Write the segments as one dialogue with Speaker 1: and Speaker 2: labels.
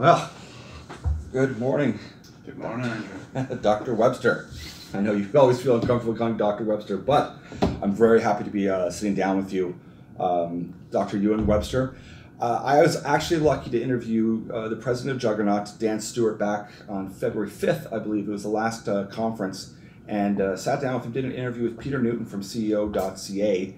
Speaker 1: Well, good morning.
Speaker 2: Good morning, Andrew.
Speaker 1: Dr. Webster. I know you always feel uncomfortable calling Dr. Webster, but I'm very happy to be sitting down with you, Dr. Ewan Webster. I was actually lucky to interview the president of Juggernaut, Dan Stewart, back on February 5th, I believe. It was the last conference, and sat down with him, did an interview with Peter Newton from CEO.ca.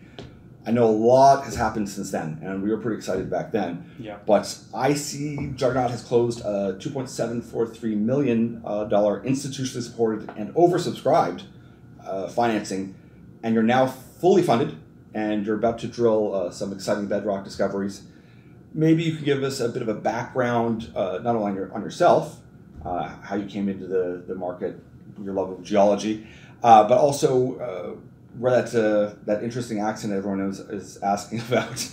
Speaker 1: I know a lot has happened since then, and we were pretty excited back then.
Speaker 2: Yeah.
Speaker 1: But I see Juggernaut has closed a $2.743 million institutionally supported and oversubscribed financing, and you're now fully funded, and you're about to drill some exciting bedrock discoveries. Maybe you could give us a bit of a background, not only on yourself, how you came into the market, your love of geology, but also where that interesting accent everyone is asking about.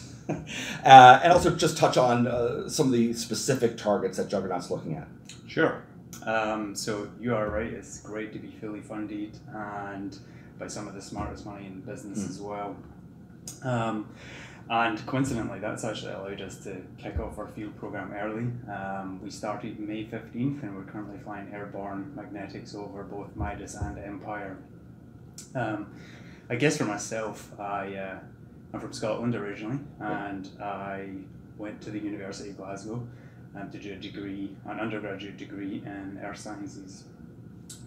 Speaker 1: And also just touch on some of the specific targets that Juggernaut's looking at.
Speaker 2: Sure. So you are right, it's great to be fully funded and by some of the smartest money in business as well. And coincidentally, that's actually allowed us to kick off our field program early. We started May 15th and we're currently flying airborne magnetics over both Midas and Empire. I guess for myself, I'm from Scotland originally, and I went to the University of Glasgow to do an undergraduate degree in earth sciences.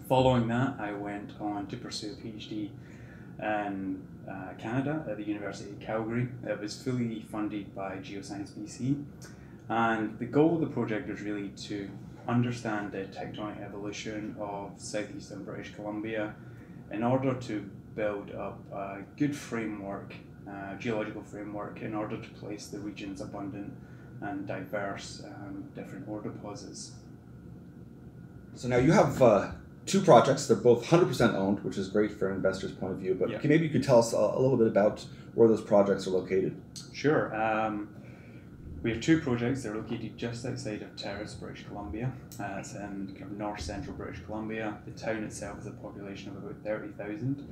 Speaker 2: Following that, I went on to pursue a PhD in Canada at the University of Calgary. It was fully funded by Geoscience BC, and the goal of the project was really to understand the tectonic evolution of southeastern British Columbia in order to build up a good framework, geological framework, in order to place the region's abundant and diverse different ore deposits.
Speaker 1: So now you have two projects. They're both 100% owned, which is great for an investor's point of view, but
Speaker 2: yeah.
Speaker 1: Maybe you could tell us a little bit about where those projects are located.
Speaker 2: Sure. We have two projects. They're located just outside of Terrace, British Columbia. It's in kind of north central British Columbia. The town itself has a population of about 30,000.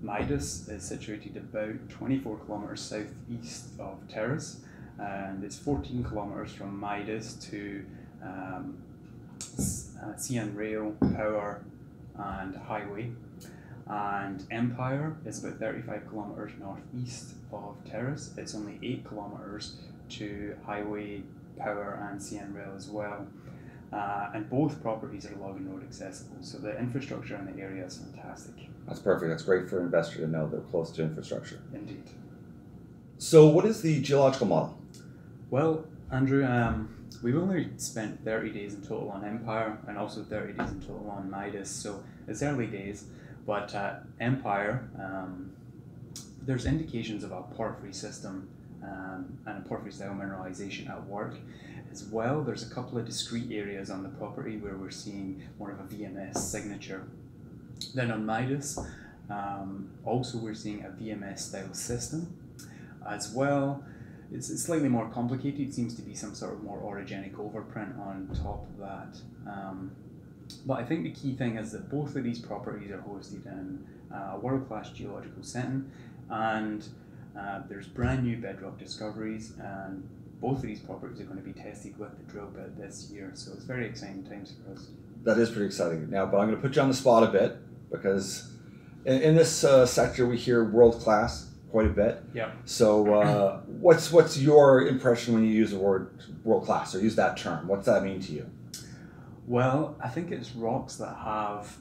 Speaker 2: Midas is situated about 24 kilometres southeast of Terrace, and it's 14 kilometres from Midas to CN Rail, Power and Highway. And Empire is about 35 kilometres northeast of Terrace. It's only 8 kilometres to Highway, Power and CN Rail as well. And both properties are Logging Road accessible, so the infrastructure in the area is fantastic.
Speaker 1: That's perfect. That's great for an investor to know they're close to infrastructure.
Speaker 2: Indeed.
Speaker 1: So what is the geological model?
Speaker 2: Well, Andrew, we've only spent 30 days in total on Empire and also 30 days in total on Midas, so it's early days. But at Empire, there's indications of a porphyry system and a porphyry style mineralization at work. As well, there's a couple of discrete areas on the property where we're seeing more of a VMS signature. Then on Midas, also we're seeing a VMS style system. As well, it's slightly more complicated. It seems to be some sort of more orogenic overprint on top of that. But I think the key thing is that both of these properties are hosted in a world-class geological setting, and there's brand new bedrock discoveries, and both of these properties are going to be tested with the drill bit this year, so it's very exciting times for us.
Speaker 1: That is pretty exciting. Now, but I'm going to put you on the spot a bit, because in this sector we hear world-class quite a bit.
Speaker 2: Yeah.
Speaker 1: So what's your impression when you use the word world-class, or use that term? What's that mean to you?
Speaker 2: Well, I think it's rocks that have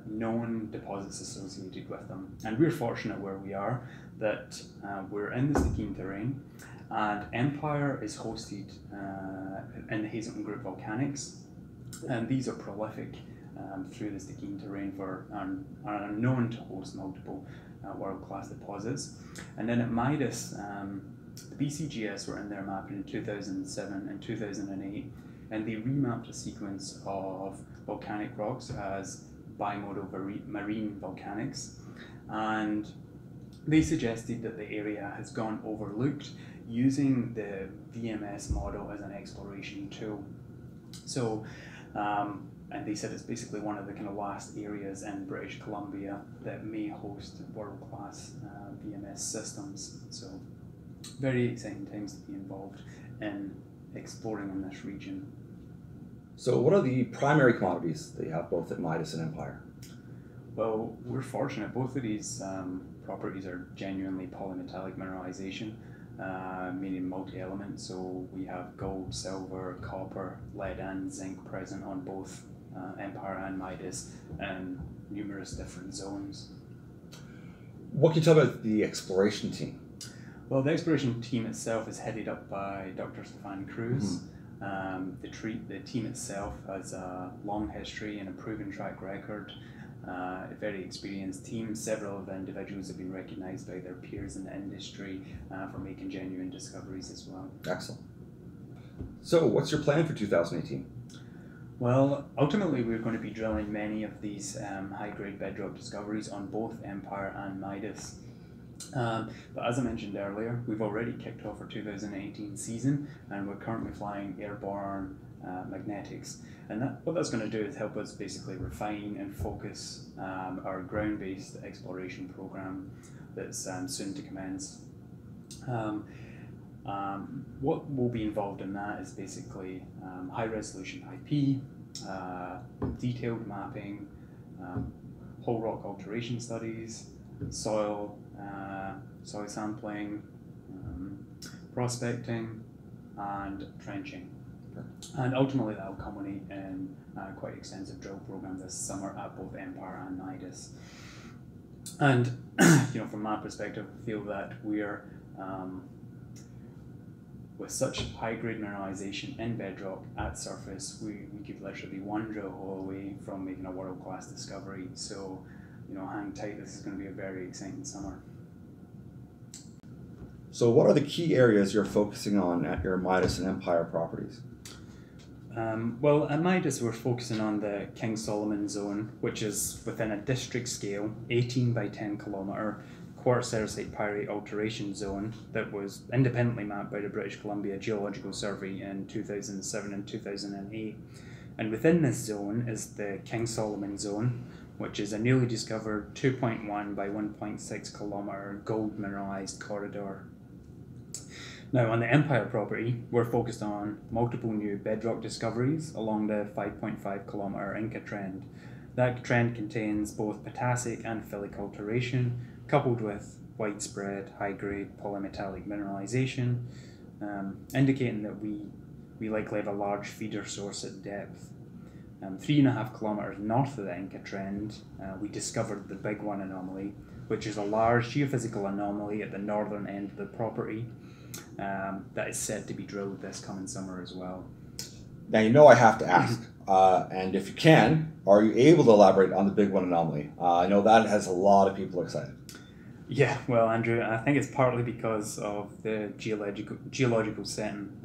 Speaker 2: known deposits associated with them. And we're fortunate where we are that we're in the Stikine terrain, and Empire is hosted in the Hazelton Group volcanics. And these are prolific through the Stikine terrain and are known to host multiple world-class deposits. And then at Midas, the BCGS were in their mapping in 2007 and 2008. And they remapped a sequence of volcanic rocks as bimodal marine volcanics, and they suggested that the area has gone overlooked using the VMS model as an exploration tool. So, and they said it's basically one of the kind of last areas in British Columbia that may host world-class VMS systems. So very exciting times to be involved in exploring in this region.
Speaker 1: So what are the primary commodities that you have both at Midas and Empire?
Speaker 2: Well, we're fortunate. Both of these properties are genuinely polymetallic mineralization, meaning multi-element. So we have gold, silver, copper, lead and zinc present on both Empire and Midas and numerous different zones.
Speaker 1: What can you tell about the exploration team?
Speaker 2: Well, the exploration team itself is headed up by Dr. Stefan Cruz. The team itself has a long history and a proven track record. A very experienced team. Several of the individuals have been recognised by their peers in the industry for making genuine discoveries as well.
Speaker 1: Excellent. So what's your plan for 2018?
Speaker 2: Well, ultimately we're going to be drilling many of these high-grade bedrock discoveries on both Empire and Midas. But as I mentioned earlier, we've already kicked off our 2018 season and we're currently flying airborne magnetics. And what that's going to do is help us basically refine and focus our ground-based exploration program that's soon to commence. What will be involved in that is basically high-resolution IP, detailed mapping, whole rock alteration studies, soil sampling, prospecting, and trenching. And ultimately that will culminate in quite an extensive drill program this summer at both Empire and Midas. And from my perspective, I feel that we're with such high-grade mineralization in bedrock at surface, we could literally be one drill hole away from making a world-class discovery. So, hang tight. This is going to be a very exciting summer.
Speaker 1: So what are the key areas you're focusing on at your Midas and Empire properties?
Speaker 2: Well, at Midas we're focusing on the King Solomon zone, which is within a district scale, 18 by 10 kilometre quartz-sericite pyrite alteration zone that was independently mapped by the British Columbia Geological Survey in 2007 and 2008. And within this zone is the King Solomon zone, which is a newly discovered 2.1 by 1.6 kilometre gold mineralised corridor. Now, on the Empire property, we're focused on multiple new bedrock discoveries along the 5.5 kilometre Inca trend. That trend contains both potassic and phyllic alteration, coupled with widespread high-grade polymetallic mineralization, indicating that we likely have a large feeder source at depth. 3.5 kilometres north of the Inca trend, we discovered the Big One anomaly, which is a large geophysical anomaly at the northern end of the property that is set to be drilled this coming summer as well.
Speaker 1: Now, I have to ask, and if you can, are you able to elaborate on the Big One anomaly? I know that has a lot of people excited.
Speaker 2: Yeah, well, Andrew, I think it's partly because of the geological setting.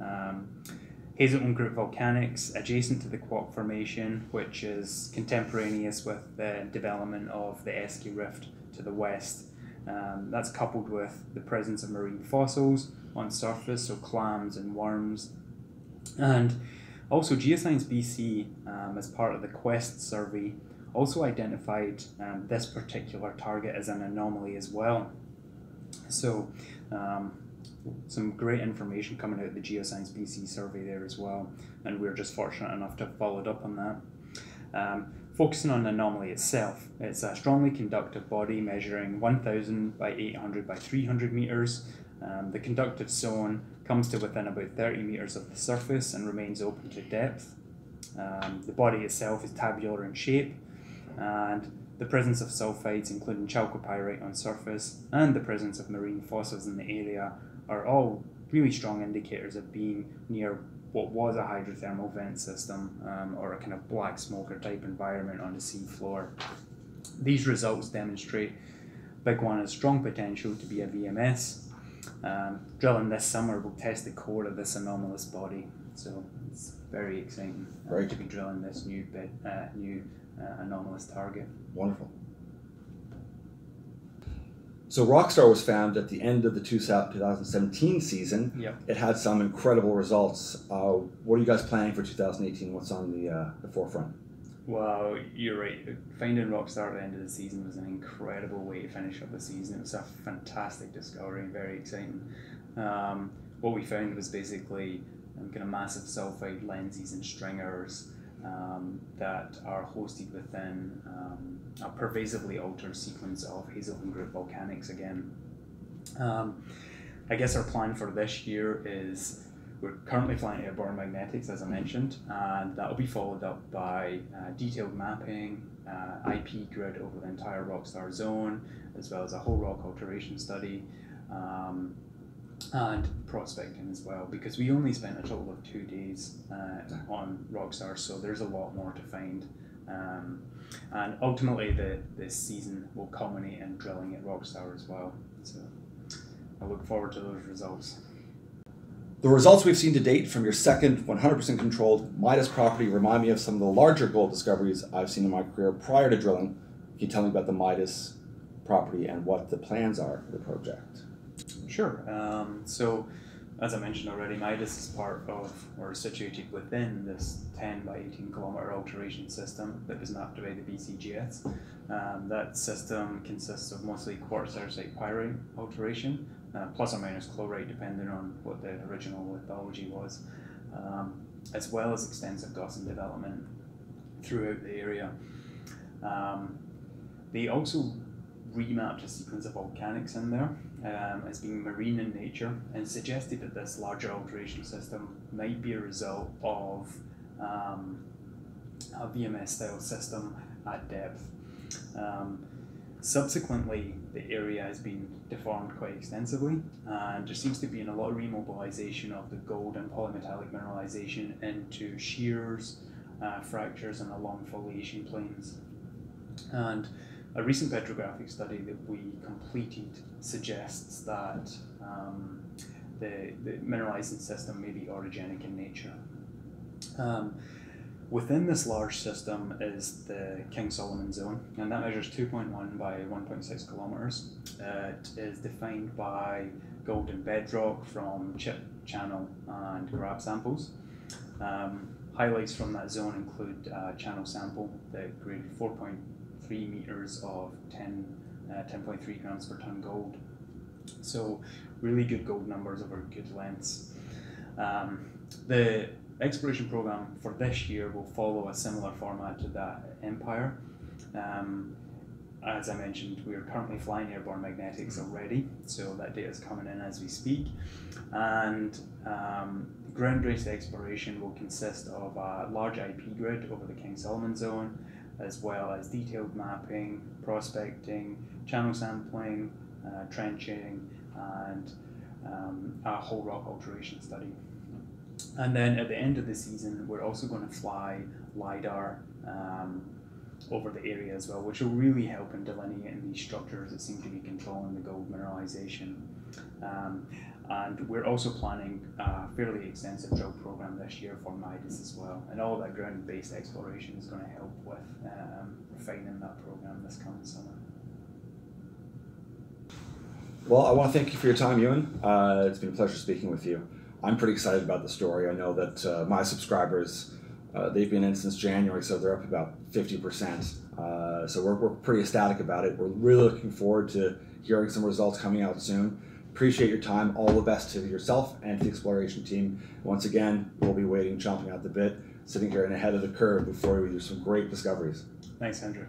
Speaker 2: Hazelton Group Volcanics, adjacent to the Quark Formation, which is contemporaneous with the development of the Esky Rift to the west. That's coupled with the presence of marine fossils on surface, so clams and worms. And also Geoscience BC, as part of the Quest survey, also identified this particular target as an anomaly as well. So some great information coming out of the Geoscience BC survey there as well, and we're just fortunate enough to have followed up on that. Focusing on the anomaly itself, it's a strongly conductive body measuring 1,000 by 800 by 300 metres. The conductive zone comes to within about 30 metres of the surface and remains open to depth. The body itself is tabular in shape, and the presence of sulfides, including chalcopyrite on surface, and the presence of marine fossils in the area are all really strong indicators of being near what was a hydrothermal vent system or a kind of black smoker type environment on the sea floor. These results demonstrate Big One has strong potential to be a VMS. Drilling this summer will test the core of this anomalous body, so it's very exciting to be drilling this new anomalous target.
Speaker 1: Wonderful. So Rockstar was founded at the end of the 2017 season.
Speaker 2: Yep.
Speaker 1: It had some incredible results. What are you guys planning for 2018? What's on the forefront?
Speaker 2: Well, you're right. Finding Rockstar at the end of the season was an incredible way to finish up the season. It was a fantastic discovery and very exciting. What we found was basically kind of massive sulfide lenses and stringers that are hosted within a pervasively altered sequence of Hazelton Group volcanics again. I guess our plan for this year is we're currently flying airborne magnetics, as I mentioned, and that will be followed up by detailed mapping, IP grid over the entire Rockstar zone, as well as a whole rock alteration study, and prospecting as well, because we only spent a total of 2 days on Rockstar, so there's a lot more to find. And ultimately this season will culminate in drilling at Rockstar as well. So I look forward to those results.
Speaker 1: The results we've seen to date from your second 100% controlled Midas property remind me of some of the larger gold discoveries I've seen in my career prior to drilling. Can you tell me about the Midas property and what the plans are for the project?
Speaker 2: Sure. So, as I mentioned already, Midas is part of, or situated within, this 10 by 18 kilometre alteration system that was mapped by the BCGS. That system consists of mostly quartz-arsite pyrite alteration, plus or minus chlorite depending on what the original lithology was, as well as extensive Gaussian development throughout the area. They also remapped a sequence of volcanics in there as being marine in nature, and suggested that this larger alteration system might be a result of a VMS style system at depth. Subsequently, the area has been deformed quite extensively, and there seems to be a lot of remobilization of the gold and polymetallic mineralization into shears, fractures, and along foliation planes. And a recent petrographic study that we completed suggests that the mineralizing system may be orogenic in nature. Within this large system is the King Solomon zone, and that measures 2.1 by 1.6 kilometers. It is defined by golden bedrock from chip, channel, and grab samples. Highlights from that zone include a channel sample that graded 4.3 meters of 10.3 grams per ton gold. So really good gold numbers over good lengths. The exploration program for this year will follow a similar format to that Empire. As I mentioned, we are currently flying airborne magnetics already, so that data is coming in as we speak. And ground-based exploration will consist of a large IP grid over the King Solomon zone, as well as detailed mapping, prospecting, channel sampling, trenching, and a whole rock alteration study. And then at the end of the season, we're also going to fly LiDAR over the area as well, which will really help in delineating these structures that seem to be controlling the gold mineralization. And we're also planning a fairly extensive drill program this year for Midas as well. And all that ground-based exploration is going to help with refining that program this coming summer.
Speaker 1: Well, I want to thank you for your time, Ewan. It's been a pleasure speaking with you. I'm pretty excited about the story. I know that my subscribers, they've been in since January, so they're up about 50%. So we're pretty ecstatic about it. We're really looking forward to hearing some results coming out soon. Appreciate your time. All the best to yourself and to the exploration team. Once again, we'll be waiting, chomping at the bit, sitting here and ahead of the curve before we do some great discoveries.
Speaker 2: Thanks, Andrew.